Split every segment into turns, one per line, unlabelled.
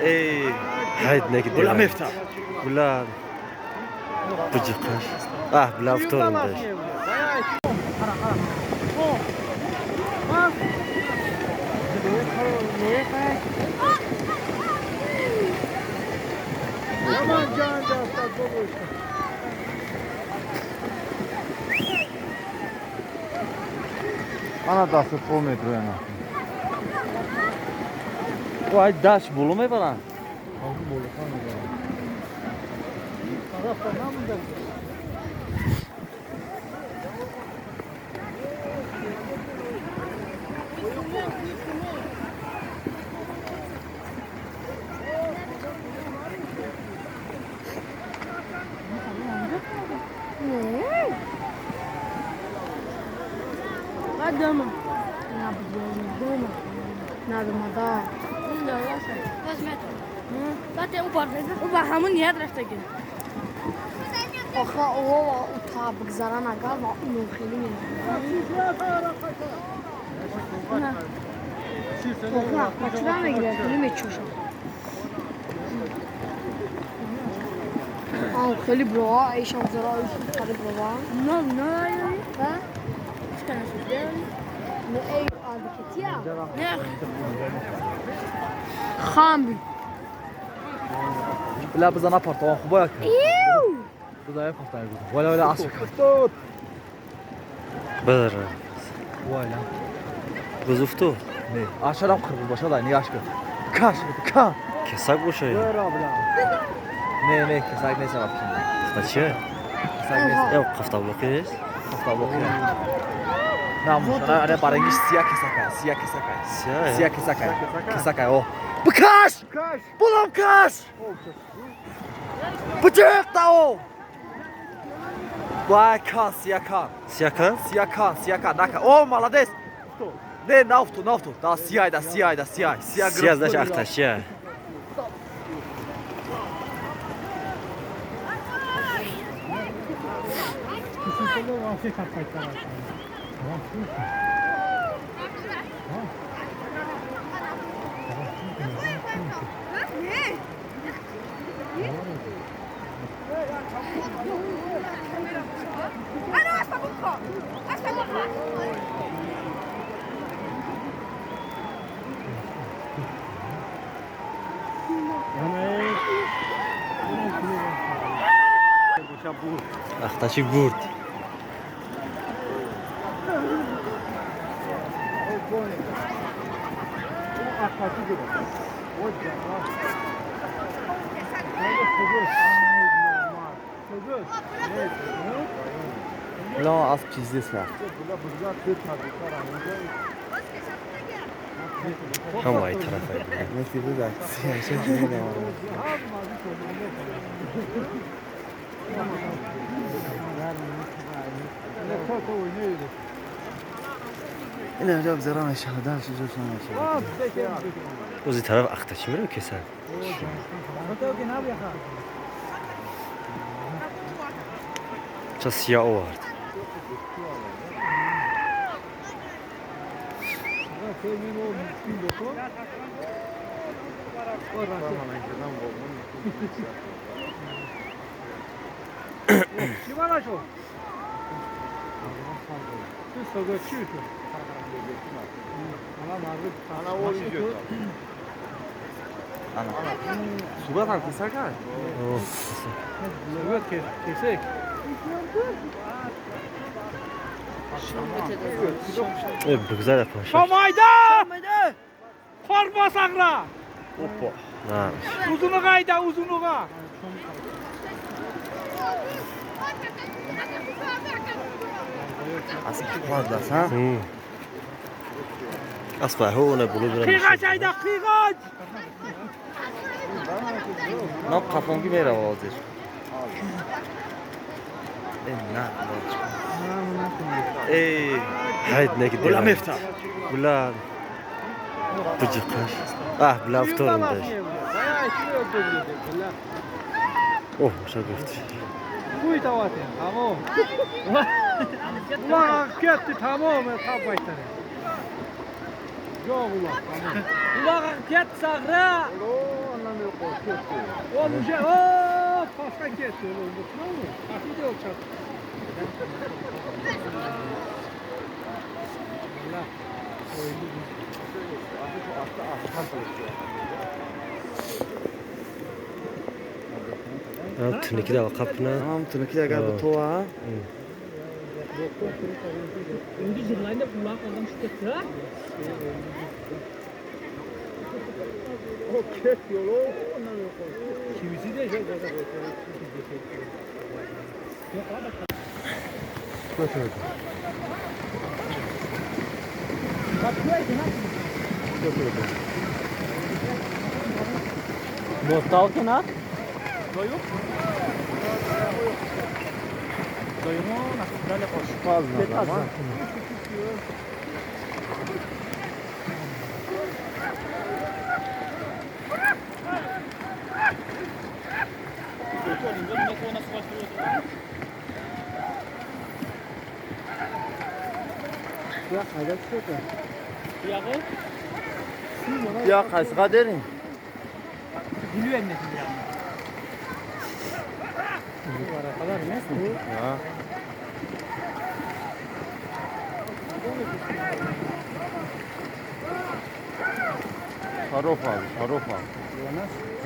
ايه حيد نقدر
ولا مفتاح
ولا بجقاش بلا فطور نداش
Ana da 10 metre yana.
وای داش بولو میبرن
Aldım bolu kanı ya. Tarafta namı da.
قدم نادر مدار لا يا شيخ بس متر لا تأوبر أوبر همون يد رفته كده آخه هو تا بگذارن اگر و اونو خیلی میره آخه کچرا میگیره خیلی میچوشه خیلی بروا ایشان زرا ایشان خیلی بروا نه ها نه ای آدکتیا نه خامبی
لا بزن apartman خوبه بدای پختن گفتم ولا عصر خطوط
بدر
ولا
گذفتو
نه عشرم خرب باشه دای نیاش کن کاش کا
کساق باشه
نه کساق نیست آپشن
خاطیه
کساق نیست
یا قفطه بلوکیش
خفتا بخیر ناموس انا برنگش سیاه کساق او بکاش بولم کاش بچه تاو وای کان
سیاکان
سیاکان نکه او молодец نه نافتو دا سیاه
سیاز داش اختشیه اختشی برد
لا اسب چیزی است
هم ای طرفه
مثل بود سیاه این جاب زران شهادت چیزو شما
اوزی طرف اختشی میره کسا چه سیاه آورد
صورت هم کسا کرد کسک
بگذار پاشا
شمایده خور باسقرا
اوپا
نه
uzunu qayda uzunuğa
اصلا خواهد دست ها
اصلا هونه بلو برم
qiyg'aç ayda qiyg'aç
نه قفانگی میره وازش نه
ايه حيد نقدر
ولا مفتاح
ولا بجقاش بلا فطور نداش اوه شو قلت
Buyur tavatı, tamam. Ulan gitti tamam, tam baytarı. Yok ulan, tamam. Ulan gitti sağra. Oğlum şey, ooo, pasta kesiyor oğlum. Ne olur? Hafif de olacak. Allah.
Ha, turniki de var kapına.
Tamam, tırnakıyla gel bu toğa.
Önce zırlayın da kulak oradan şu ketti ha. O kes yolu. Kimisi de şey kadar.
Bostav kenar. Ya kaçka derin.
Biliyor annesin ya.
Ya. Şarof abi, şarof abi.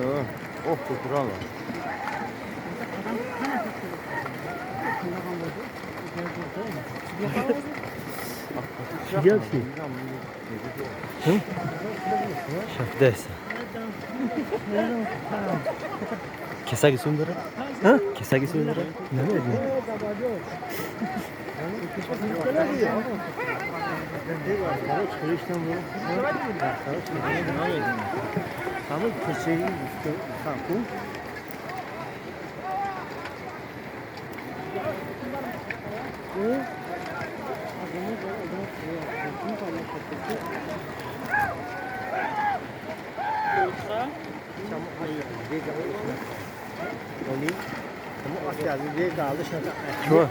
Evet. Oh, kutural var.
Gelsin. Şafdeyse. Kesa gitsin böyle. Ha? Kesa gitsin böyle. Ne mi edin? Şu.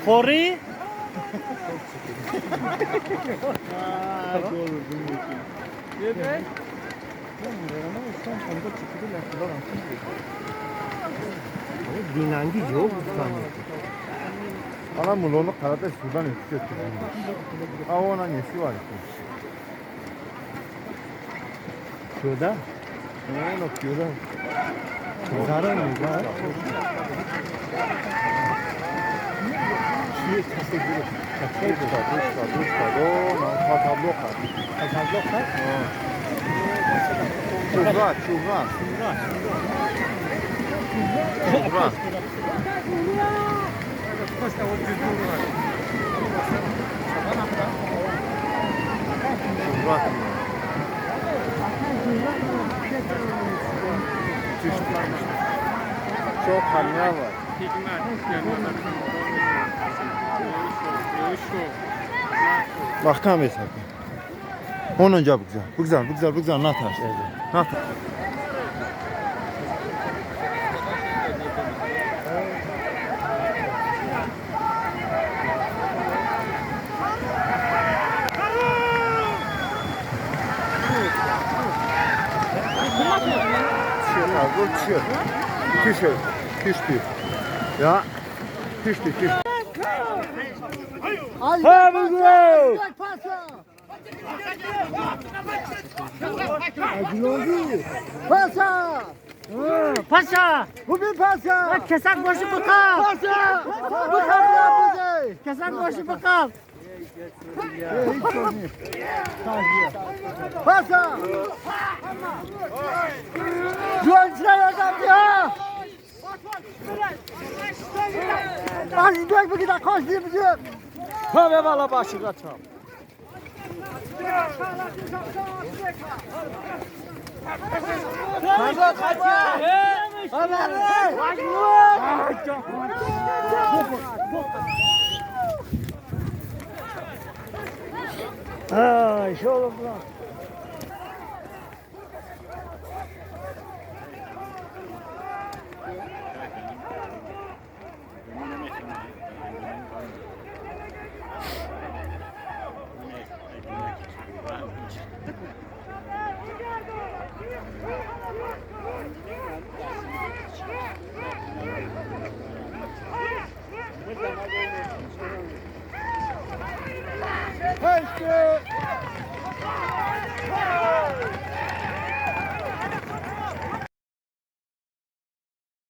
Fori. Evet.
Dinlengi yok sanırım.
Ana bunu karada sudan ötüyor. Ha ona nesi var ki?
Şurada.
Ne bakıyorlar?
Zarar mı?
Çuha, çuha. Çuha. Çuha. Çok hamle var. Bak tam hesap. Onunca bu güzel. Bu güzel, bu güzel, bu güzel. Natar. Natar. Tişört. Tişört. Tişört. Ya. Tişört. Tişört.
Ha bu gol.
Pasa!
Paşa.
Bu bir pasa!
Kesak başı bıkal.
Pasa! Bu kapıya bu
Kesak başı bıkal.
Pasa! Juan adam ya! Az dök bu kadar koştuğumuzu.
Tabii valla başı kaçam.
Kaybol kaybol!
Ay şu oğlum lan.
Heşke!